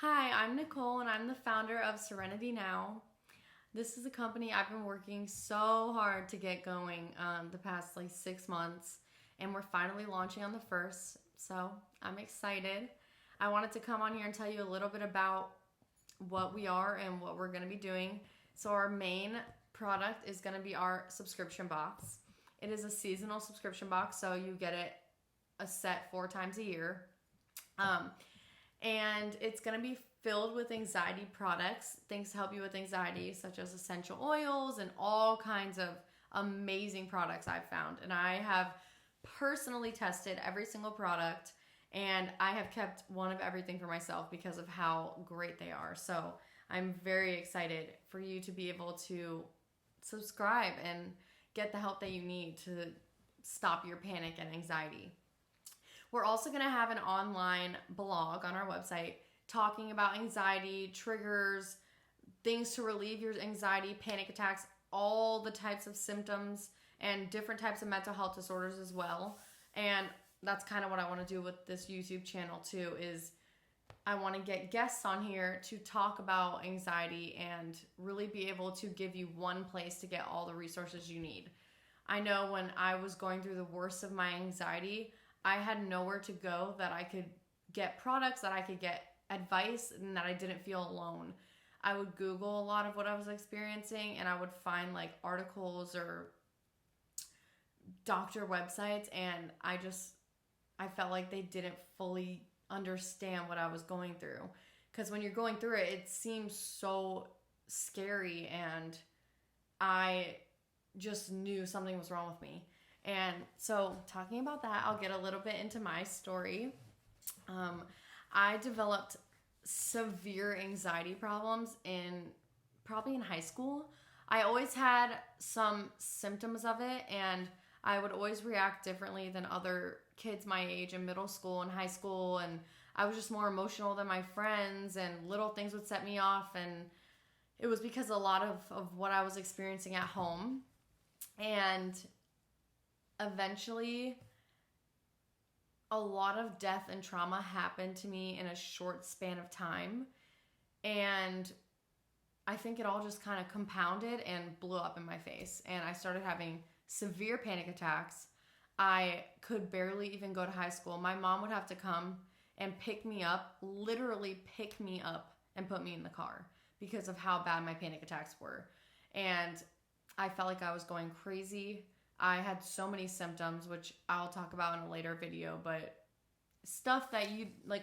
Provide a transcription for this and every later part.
Hi, I'm Nicole and I'm the founder of Serenity Now. This is a company I've been working so hard to get going the past 6 months, and we're finally launching on the 1st, so I'm excited. I wanted to come on here and tell you a little bit about what we are and what we're going to be doing. So, our main product is going to be our subscription box. It is a seasonal subscription box, so you get it a set 4 times a year. And it's going to be filled with anxiety products, things to help you with anxiety, such as essential oils and all kinds of amazing products I've found. And I have personally tested every single product, and I have kept one of everything for myself because of how great they are. So I'm very excited for you to be able to subscribe and get the help that you need to stop your panic and anxiety. We're also going to have an online blog on our website talking about anxiety, triggers, things to relieve your anxiety, panic attacks, all the types of symptoms, and different types of mental health disorders as well. And that's kind of what I want to do with this YouTube channel too, is I want to get guests on here to talk about anxiety and really be able to give you one place to get all the resources you need. I know when I was going through the worst of my anxiety, I had nowhere to go that I could get products, that I could get advice, and that I didn't feel alone. I would Google a lot of what I was experiencing, and I would find articles or doctor websites, and I felt like they didn't fully understand what I was going through. Because when you're going through it, it seems so scary, and I just knew something was wrong with me. And so, talking about that, I'll get a little bit into my story. I developed severe anxiety problems probably in high school. I always had some symptoms of it, and I would always react differently than other kids my age in middle school and high school, and I was just more emotional than my friends, and little things would set me off, and it was because a lot of what I was experiencing at home. And eventually, a lot of death and trauma happened to me in a short span of time, and I think it all just kind of compounded and blew up in my face, and I started having severe panic attacks. I could barely even go to high school. My mom would have to come and pick me up, literally pick me up and put me in the car because of how bad my panic attacks were. And I felt like I was going crazy. I had so many symptoms, which I'll talk about in a later video, but stuff that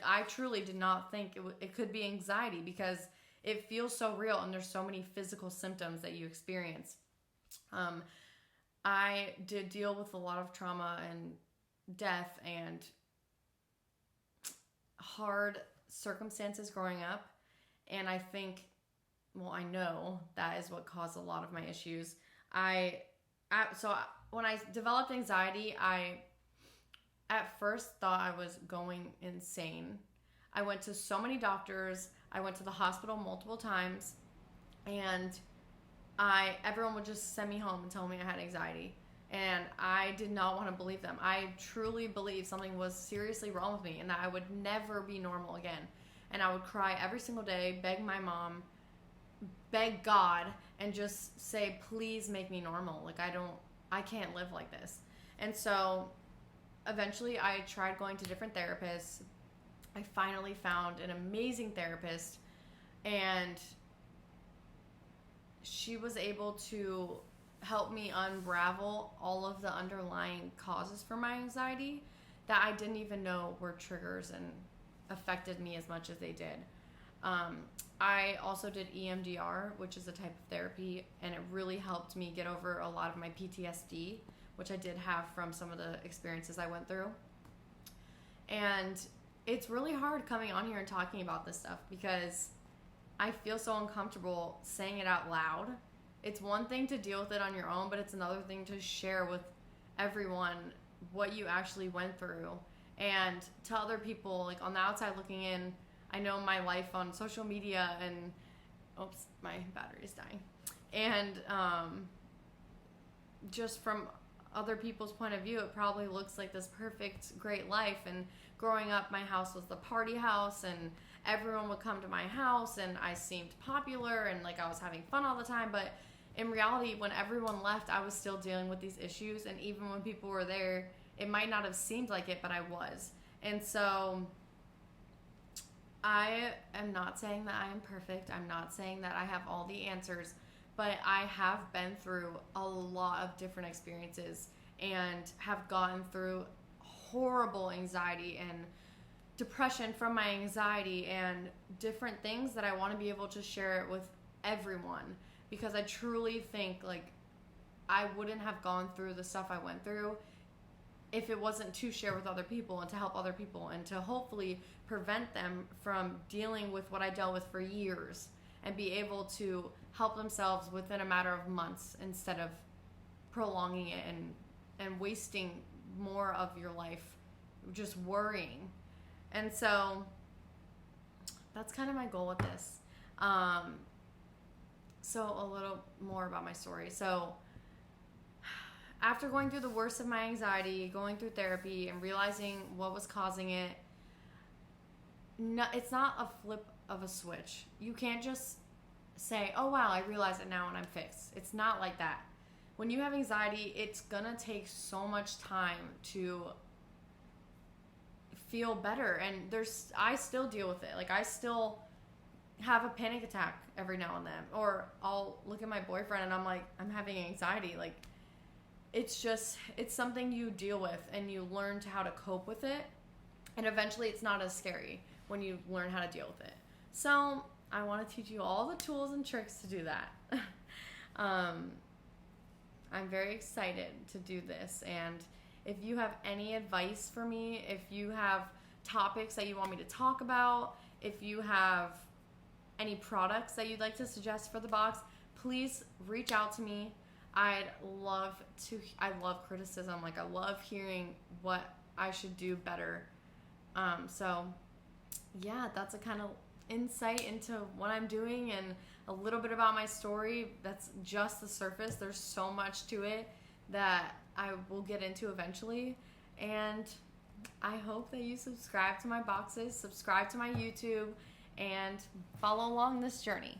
I truly did not think it could be anxiety, because it feels so real and there's so many physical symptoms that you experience. I did deal with a lot of trauma and death and hard circumstances growing up, and I know that is what caused a lot of my issues. When I developed anxiety, I at first thought I was going insane. I went to so many doctors. I went to the hospital multiple times, and everyone would just send me home and tell me I had anxiety. And I did not want to believe them. I truly believed something was seriously wrong with me and that I would never be normal again. And I would cry every single day, beg my mom, beg God, and just say, please make me normal. I can't live like this. And so eventually I tried going to different therapists. I finally found an amazing therapist, and she was able to help me unravel all of the underlying causes for my anxiety that I didn't even know were triggers and affected me as much as they did. I also did EMDR, which is a type of therapy, and it really helped me get over a lot of my PTSD, which I did have from some of the experiences I went through. And it's really hard coming on here and talking about this stuff because I feel so uncomfortable saying it out loud. It's one thing to deal with it on your own, but it's another thing to share with everyone what you actually went through and tell other people, on the outside looking in. I know my life on social media, and oops, my battery is dying. And just from other people's point of view, it probably looks like this perfect, great life. And growing up, my house was the party house, and everyone would come to my house, and I seemed popular, and like I was having fun all the time. But in reality, when everyone left, I was still dealing with these issues. And even when people were there, it might not have seemed like it, but I was. And so I am not saying that I am perfect. I'm not saying that I have all the answers, but I have been through a lot of different experiences and have gotten through horrible anxiety and depression from my anxiety and different things that I want to be able to share it with everyone, because I truly think like I wouldn't have gone through the stuff I went through if it wasn't to share with other people and to help other people and to hopefully prevent them from dealing with what I dealt with for years and be able to help themselves within a matter of months instead of prolonging it and wasting more of your life just worrying. And so that's kind of my goal with this. So a little more about my story. So after going through the worst of my anxiety, going through therapy, and realizing what was causing it, it's not a flip of a switch. You can't just say, oh wow, I realize it now and I'm fixed. It's not like that. When you have anxiety, it's gonna take so much time to feel better. And I still deal with it. Like I still have a panic attack every now and then. Or I'll look at my boyfriend and I'm like, I'm having anxiety. Like it's something you deal with and you learn how to cope with it. And eventually it's not as scary when you learn how to deal with it. So I want to teach you all the tools and tricks to do that. I'm very excited to do this. And if you have any advice for me, if you have topics that you want me to talk about, if you have any products that you'd like to suggest for the box, please reach out to me. I love criticism. Like I love hearing what I should do better. So yeah, that's a kind of insight into what I'm doing and a little bit about my story. That's just the surface. There's so much to it that I will get into eventually. And I hope that you subscribe to my boxes, subscribe to my YouTube, and follow along this journey.